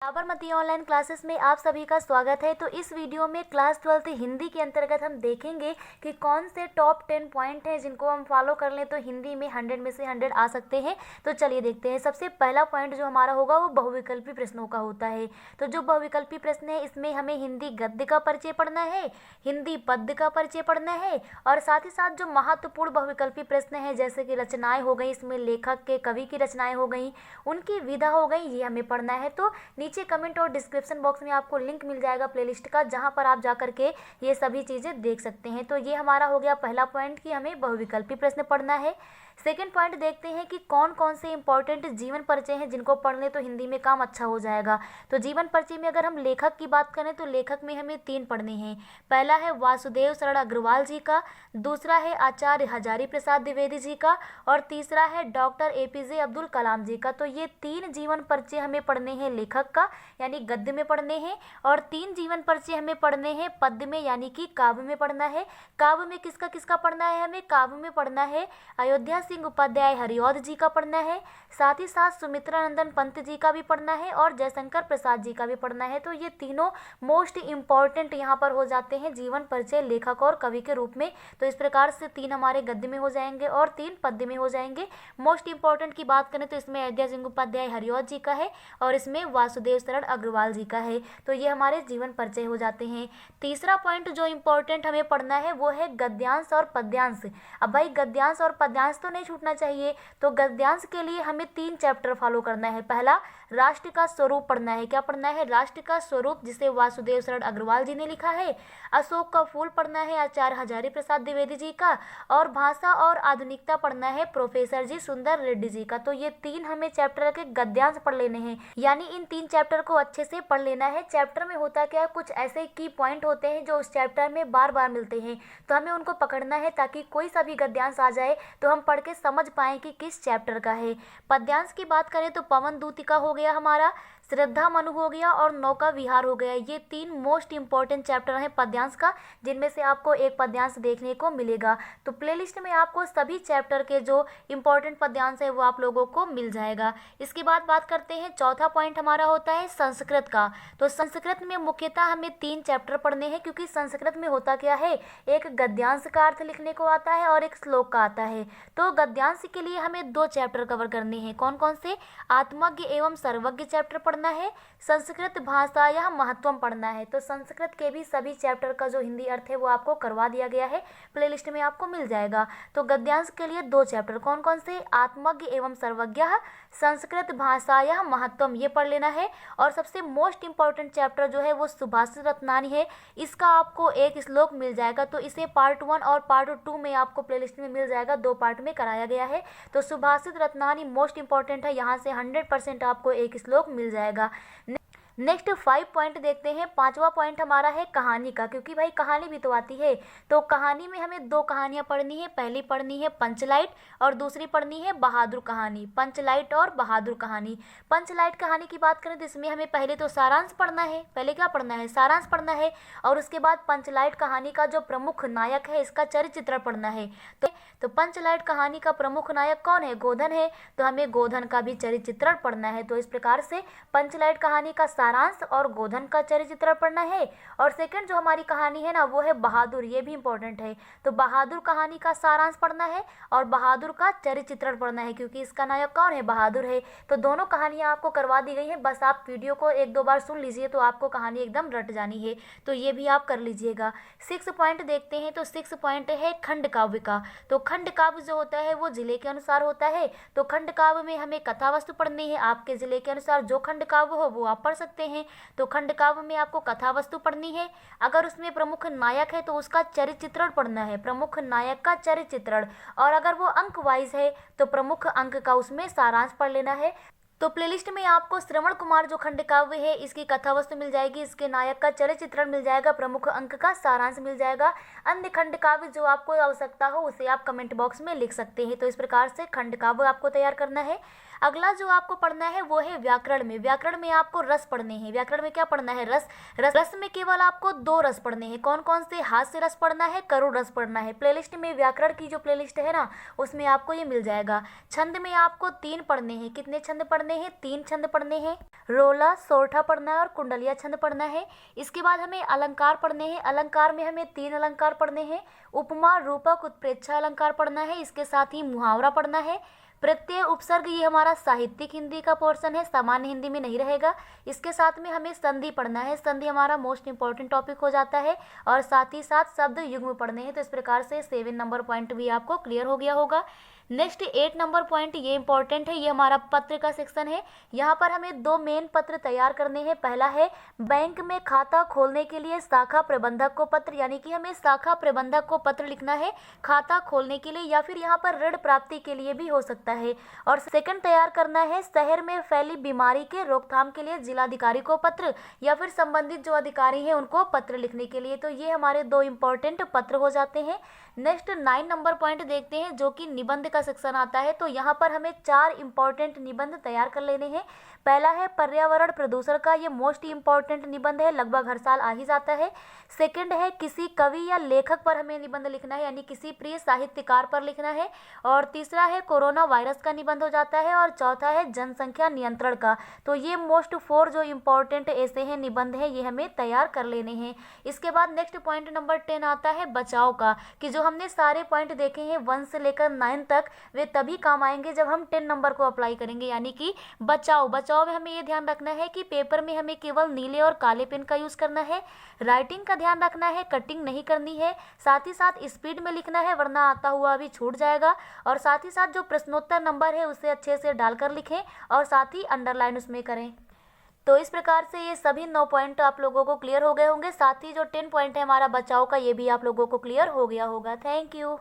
Sabarmati online classes में आप सभी का स्वागत है। तो इस वीडियो में क्लास 12 हिंदी के अंतर्गत हम देखेंगे कि कौन से टॉप 10 पॉइंट हैं जिनको हम फॉलो कर लें तो हिंदी में 100 में से 100 आ सकते हैं। तो चलिए देखते हैं। सबसे पहला पॉइंट जो हमारा होगा वो बहुविकल्पी प्रश्नों का होता है। तो जो बहुविकल्पी प्रश्न है इसमें हमें हिंदी गद्य का परिचय पढ़ना है, हिंदी पद्य का परिचय पढ़ना है और साथ ही साथ जो महत्वपूर्ण बहुविकल्पी प्रश्न है जैसे कि रचनाएं हो गई, इसमें लेखक के कवि की रचनाएं हो गई, उनकी विधा हो गई, ये हमें पढ़ना है। तो नीचे कमेंट और डिस्क्रिप्शन बॉक्स में आपको लिंक मिल जाएगा प्लेलिस्ट का, जहां पर आप जाकर के ये सभी चीज़ें देख सकते हैं। तो ये हमारा हो गया पहला पॉइंट कि हमें बहुविकल्पी प्रश्न पढ़ना है। सेकंड पॉइंट देखते हैं कि कौन कौन से इंपॉर्टेंट जीवन परिचय हैं जिनको पढ़ लें तो हिंदी में काम अच्छा हो जाएगा। तो जीवन परिचय में अगर हम लेखक की बात करें तो लेखक में हमें 3 पढ़ने हैं। पहला है वासुदेव शरण अग्रवाल जी का, दूसरा है आचार्य हजारी प्रसाद द्विवेदी जी का और तीसरा है डॉक्टर APJ अब्दुल कलाम जी का। तो ये 3 जीवन परिचय हमें पढ़ने हैं लेखक का यानी गद्य में पढ़ने हैं और 3 जीवन परिचय हमें पढ़ने हैं पद्य में यानी कि काव्य में पढ़ना है। काव्य में किसका किसका पढ़ना है? हमें काव्य में पढ़ना है अयोध्या सिंह उपाध्याय हरिऔध जी का पढ़ना है, साथ ही साथ सुमित्रा नंदन पंत जी का भी पढ़ना है और जयशंकर प्रसाद जी का भी पढ़ना है। तो ये तीनों मोस्ट इम्पॉर्टेंट यहाँ पर हो जाते हैं जीवन परिचय लेखक और कवि के रूप में। तो इस प्रकार से 3 हमारे गद्य में हो जाएंगे और 3 पद्य में हो जाएंगे। मोस्ट इम्पॉर्टेंट की बात करें तो इसमें अयोध्या सिंह उपाध्याय हरिऔध जी का है और इसमें वासुदेव शरण अग्रवाल जी का है। तो ये हमारे जीवन परिचय हो जाते हैं। तीसरा पॉइंट जो इम्पोर्टेंट हमें पढ़ना है वो है गद्यांश और पद्यांश। अब भाई गद्यांश और पद्यांश तो नहीं छूटना चाहिए। तो गद्यांश के लिए हमें 3 चैप्टर फॉलो करना है। पहला राष्ट्र का स्वरूप पढ़ना है। क्या पढ़ना है? राष्ट्र का स्वरूप, जिसे वासुदेव शरण अग्रवाल जी ने लिखा है। अशोक का फूल पढ़ना है आचार्य हजारी प्रसाद द्विवेदी जी का और भाषा और आधुनिकता पढ़ना है प्रोफेसर जी सुंदर रेड्डी जी का। तो ये 3 हमें चैप्टर के गद्यांश पढ़ लेने हैं, यानी इन 3 चैप्टर को अच्छे से पढ़ लेना है। चैप्टर में होता क्या है, कुछ ऐसे की पॉइंट होते हैं जो उस चैप्टर में बार बार मिलते हैं, तो हमें उनको पकड़ना है ताकि कोई सा भी गद्यांश आ जाए तो हम पढ़ के समझ पाएं कि किस चैप्टर का है। पद्यांश की बात करें तो पवन दूतिका हो गया हमारा, श्रद्धा मनु हो गया और नौका विहार हो गया। ये 3 मोस्ट इंपॉर्टेंट चैप्टर हैं पद्यांश का, जिनमें से आपको एक पद्यांश देखने को मिलेगा। तो प्लेलिस्ट में आपको सभी चैप्टर के जो इंपॉर्टेंट पद्यांश है वो आप लोगों को मिल जाएगा। इसके बाद बात करते हैं, चौथा पॉइंट हमारा होता है संस्कृत का। तो संस्कृत में मुख्यतः हमें 3 चैप्टर पढ़ने हैं, क्योंकि संस्कृत में होता क्या है, एक गद्यांश का अर्थ लिखने को आता है और एक श्लोक का आता है। तो गद्यांश के लिए हमें 2 चैप्टर कवर करने हैं। कौन कौन से? आत्मज्ञ एवं सर्वज्ञ चैप्टर पढ़ना है, संस्कृत भाषा या महत्वम पढ़ना है। तो संस्कृत के भी सभी चैप्टर का जो हिंदी अर्थ है वो आपको करवा दिया गया है, प्लेलिस्ट में आपको मिल जाएगा। तो गद्यांश के लिए 2 चैप्टर कौन कौन से? आत्मज्ञ एवं सर्वज्ञ, संस्कृत भाषा या महत्वम, ये पढ़ लेना है। और सबसे मोस्ट इंपॉर्टेंट चैप्टर जो है वो सुभाषित रत्नानी है। इसका आपको एक श्लोक मिल जाएगा, तो इसे पार्ट 1 और पार्ट 2 में आपको प्लेलिस्ट में मिल जाएगा, 2 पार्ट में कराया गया है। तो सुभाषित रत्नानी मोस्ट इंपॉर्टेंट है, यहाँ से 100% आपको एक श्लोक मिल जाएगा। नेक्स्ट 5 पॉइंट देखते हैं। 5वां पॉइंट हमारा है कहानी का, क्योंकि भाई कहानी भी तो आती है। तो कहानी में हमें 2 कहानियां पढ़नी है। पहली पढ़नी है पंचलाइट और दूसरी पढ़नी है बहादुर कहानी। पंचलाइट और बहादुर कहानी। पंचलाइट कहानी की बात करें तो इसमें हमें पहले तो सारांश पढ़ना है। पहले क्या पढ़ना है? सारांश पढ़ना है। और उसके बाद पंचलाइट कहानी का जो प्रमुख नायक है इसका चरित्र चित्रण पढ़ना है। तो पंचलाइट कहानी का प्रमुख नायक कौन है? गोधन है। तो हमें गोधन का भी चरित्र चित्रण पढ़ना है। तो इस प्रकार से पंचलाइट कहानी का सारांश और गोधन का चरित्र चित्रण पढ़ना है। और सेकंड जो हमारी कहानी है ना वो है बहादुर, ये भी इंपॉर्टेंट है। तो बहादुर कहानी का सारांश पढ़ना है और बहादुर का चरित्र चित्रण पढ़ना है, क्योंकि इसका नायक कौन है? बहादुर है। तो दोनों कहानियां आपको करवा दी गई हैं, बस आप वीडियो को 1-2 बार सुन लीजिए तो आपको कहानी एकदम रट जानी है। तो ये भी आप कर लीजिएगा। 6 पॉइंट देखते हैं। तो 6 पॉइंट है खंड काव्य का। तो खंड काव्य जो होता है वो जिले के अनुसार होता है। तो खंड काव्य में हमें कथा वस्तु पढ़नी है। आपके जिले के अनुसार जो खंड काव्य हो वो आप पढ़ सकते हैं। तो खंड काव्य में आपको कथा वस्तु पढ़नी है। अगर उसमें प्रमुख नायक है तो उसका चरित्र चित्रण पढ़ना है, प्रमुख नायक का चरित्र चित्रण। और अगर वो अंक वाइज है तो प्रमुख अंक का उसमें सारांश पढ़ लेना है। तो प्लेलिस्ट में आपको श्रवण कुमार जो खंड काव्य है इसकी कथा वस्तु मिल जाएगी, इसके नायक का चरित्र चित्रण मिल जाएगा, प्रमुख अंक का सारांश मिल जाएगा। अन्य खंड काव्य जो आपको आवश्यकता हो उसे आप कमेंट बॉक्स में लिख सकते हैं। तो इस प्रकार से खंड काव्य आपको तैयार करना है। अगला जो आपको पढ़ना है वो है व्याकरण में। व्याकरण में आपको रस पढ़ने हैं। व्याकरण में क्या पढ़ना है? रस में केवल आपको 2 रस पढ़ने हैं। कौन कौन से? हास्य रस पढ़ना है, करुण रस पढ़ना है। प्लेलिस्ट में व्याकरण की जो प्लेलिस्ट है ना उसमें आपको ये मिल जाएगा। छंद में आपको 3 पढ़ने हैं। कितने छंद पढ़ने पढ़ने हैं, 3 छंद पढ़ने हैं, रोला, सोरठा पढ़ना है और कुंडलिया छंद पढ़ना है। इसके बाद हमें अलंकार पढ़ने हैं। अलंकार में हमें 3 अलंकार पढ़ने हैं। उपमा, रूपक, उत्प्रेक्षा अलंकार पढ़ना है। इसके साथ ही मुहावरा पढ़ना है। प्रत्यय, उपसर्ग, ये हमारा साहित्यिक हिंदी का पोर्शन है, सामान्य हिंदी में नहीं रहेगा। इसके साथ में हमें संधि पढ़ना है। संधि हमारा मोस्ट इंपॉर्टेंट टॉपिक हो जाता है और साथ ही साथ शब्द युग्म पढ़ने हैं। तो इस प्रकार से 7 नंबर पॉइंट भी आपको क्लियर हो गया होगा। नेक्स्ट 8 नंबर पॉइंट, ये इंपॉर्टेंट है, ये हमारा पत्र का सेक्शन है। यहाँ पर हमें 2 मेन पत्र तैयार करने हैं। पहला है बैंक में खाता खोलने के लिए शाखा प्रबंधक को पत्र, यानी कि हमें शाखा प्रबंधक को पत्र लिखना है खाता खोलने के लिए, या फिर यहाँ पर ऋण प्राप्ति के लिए भी हो सकता है। और सेकंड तैयार करना है शहर में फैली बीमारी के रोकथाम के लिए जिलाधिकारी को पत्र, या फिर संबंधित जो अधिकारी हैं उनको पत्र लिखने के लिए। तो ये हमारे 2 इंपॉर्टेंट पत्र हो जाते हैं। नेक्स्ट 9 नंबर पॉइंट देखते हैं, जो कि निबंध का सेक्शन आता है। तो यहाँ पर हमें 4 इंपॉर्टेंट निबंध तैयार कर लेने हैं। पहला है पर्यावरण प्रदूषण का, ये मोस्ट इंपॉर्टेंट निबंध है, लगभग हर साल आ ही जाता है। सेकंड है किसी कवि या लेखक पर हमें निबंध लिखना है, यानी किसी प्रिय साहित्यकार पर लिखना है। और तीसरा है कोरोना वायरस का निबंध हो जाता है। और चौथा है जनसंख्या नियंत्रण का। तो ये मोस्ट 4 जो इंपॉर्टेंट ऐसे हैं निबंध हैं, ये हमें तैयार कर लेने हैं। इसके बाद नेक्स्ट पॉइंट नंबर 10 आता है बचाव का, कि जो हमने सारे पॉइंट देखे हैं 1 से लेकर 9 तक, वे तभी काम आएंगे जब हम 10 नंबर को अप्लाई करेंगे, यानी कि बचाव में हमें ये ध्यान रखना है कि पेपर में हमें केवल नीले और काले पेन का यूज़ करना है। राइटिंग का ध्यान रखना है, कटिंग नहीं करनी है। साथ ही साथ स्पीड में लिखना है, वरना आता हुआ भी छूट जाएगा। और साथ ही साथ जो प्रश्नोत्तर नंबर है उसे अच्छे से डालकर लिखें और साथ ही अंडरलाइन उसमें करें। तो इस प्रकार से ये सभी 9 पॉइंट आप लोगों को क्लियर हो गए होंगे। साथ ही जो 10 पॉइंट है हमारा बचाव का, ये भी आप लोगों को क्लियर हो गया होगा। Thank you.